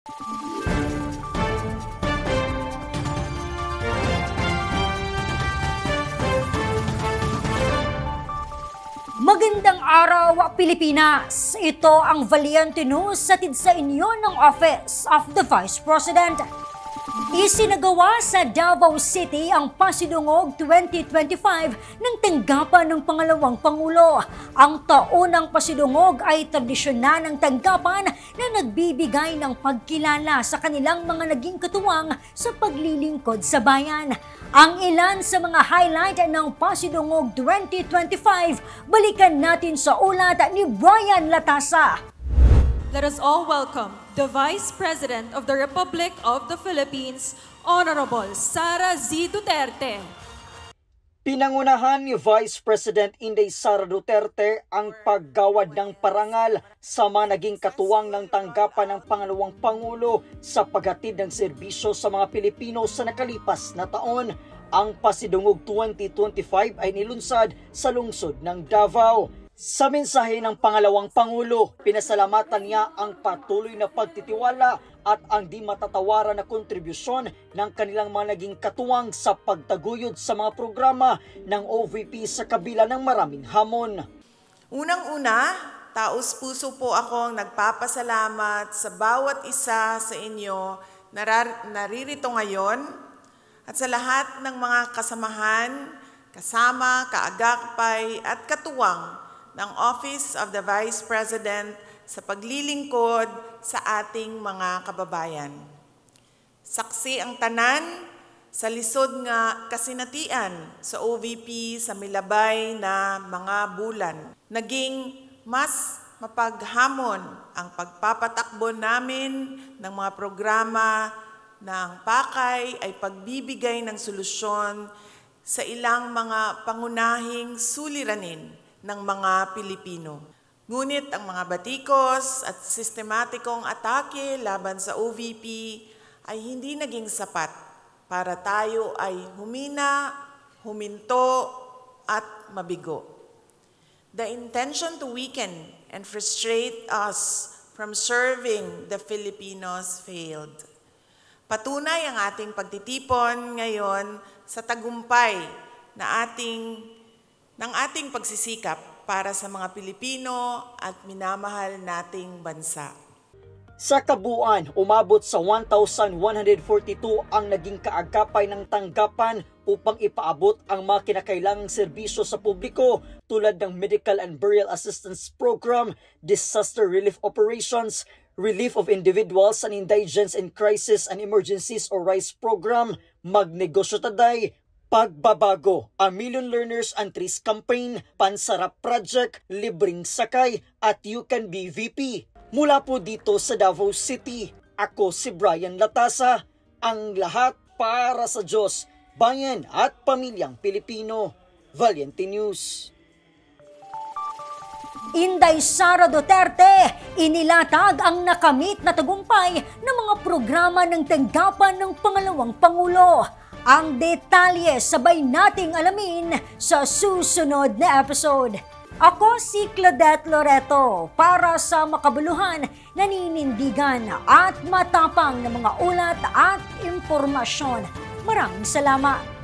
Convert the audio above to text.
Magandang araw, Pilipinas! Ito ang Valiente News hatid sa inyo ng Office of the Vice President. Isinagawa sa Davao City ang Pasidungog 2025 ng tanggapan ng pangalawang Pangulo. Ang taunang Pasidungog ay tradisyonal ng tanggapan na nagbibigay ng pagkilala sa kanilang mga naging katuwang sa paglilingkod sa bayan. Ang ilan sa mga highlight ng Pasidungog 2025, balikan natin sa ulat ni Brian Latasa. Let us all welcome the Vice President of the Republic of the Philippines, Honorable Sara Z. Duterte. Pinangunahan ni Vice President Inday Sara Duterte ang paggawad ng parangal sa mga naging katuwang ng tanggapan ng pangalawang Pangulo sa paghatid ng serbisyo sa mga Pilipino sa nakalipas na taon. Ang Pasidungog 2025 ay nilunsad sa lungsod ng Davao. Sa mensahe ng pangalawang Pangulo, pinasalamatan niya ang patuloy na pagtitiwala at ang di matatawaran na kontribusyon ng kanilang mga naging katuwang sa pagtaguyod sa mga programa ng OVP sa kabila ng maraming hamon. Unang-una, taos-puso po akong nagpapasalamat sa bawat isa sa inyo naririto ngayon at sa lahat ng mga kasamahan, kasama, kaagapay at katuwang ng Office of the Vice President sa paglilingkod sa ating mga kababayan. Saksi ang tanan sa lisod nga kasinatian sa OVP sa milabay na mga bulan. Naging mas mapaghamon ang pagpapatakbo namin ng mga programa na ang pakay ay pagbibigay ng solusyon sa ilang mga pangunahing suliranin ng mga Pilipino. Ngunit ang mga batikos at sistematikong atake laban sa OVP ay hindi naging sapat para tayo ay humina, huminto at mabigo. The intention to weaken and frustrate us from serving the Filipinos failed. Patunay ang ating pagtitipon ngayon sa tagumpay na ng ating pagsisikap para sa mga Pilipino at minamahal nating bansa. Sa kabuuan, umabot sa 1,142 ang naging kaagapay ng tanggapan upang ipaabot ang mga kinakailangang serbisyo sa publiko tulad ng Medical and Burial Assistance Program, Disaster Relief Operations, Relief of Individuals and Indigents in Crisis and Emergencies or RICE Program, Magnegosyo Taday, Pagbabago, A Million Learners and Trees Campaign, Pansarap Project, Libreng Sakay at You Can Be VP. Mula po dito sa Davao City, ako si Brian Latasa, ang lahat para sa Diyos, bayan at pamilyang Pilipino. Valiente News. Inday Sara Duterte, inilatag ang nakamit na tagumpay ng mga programa ng tanggapan ng pangalawang Pangulo. Ang detalye sabay nating alamin sa susunod na episode. Ako si Claudette Loreto para sa makabuluhan, naninindigan at matapang na mga ulat at impormasyon. Maraming salamat!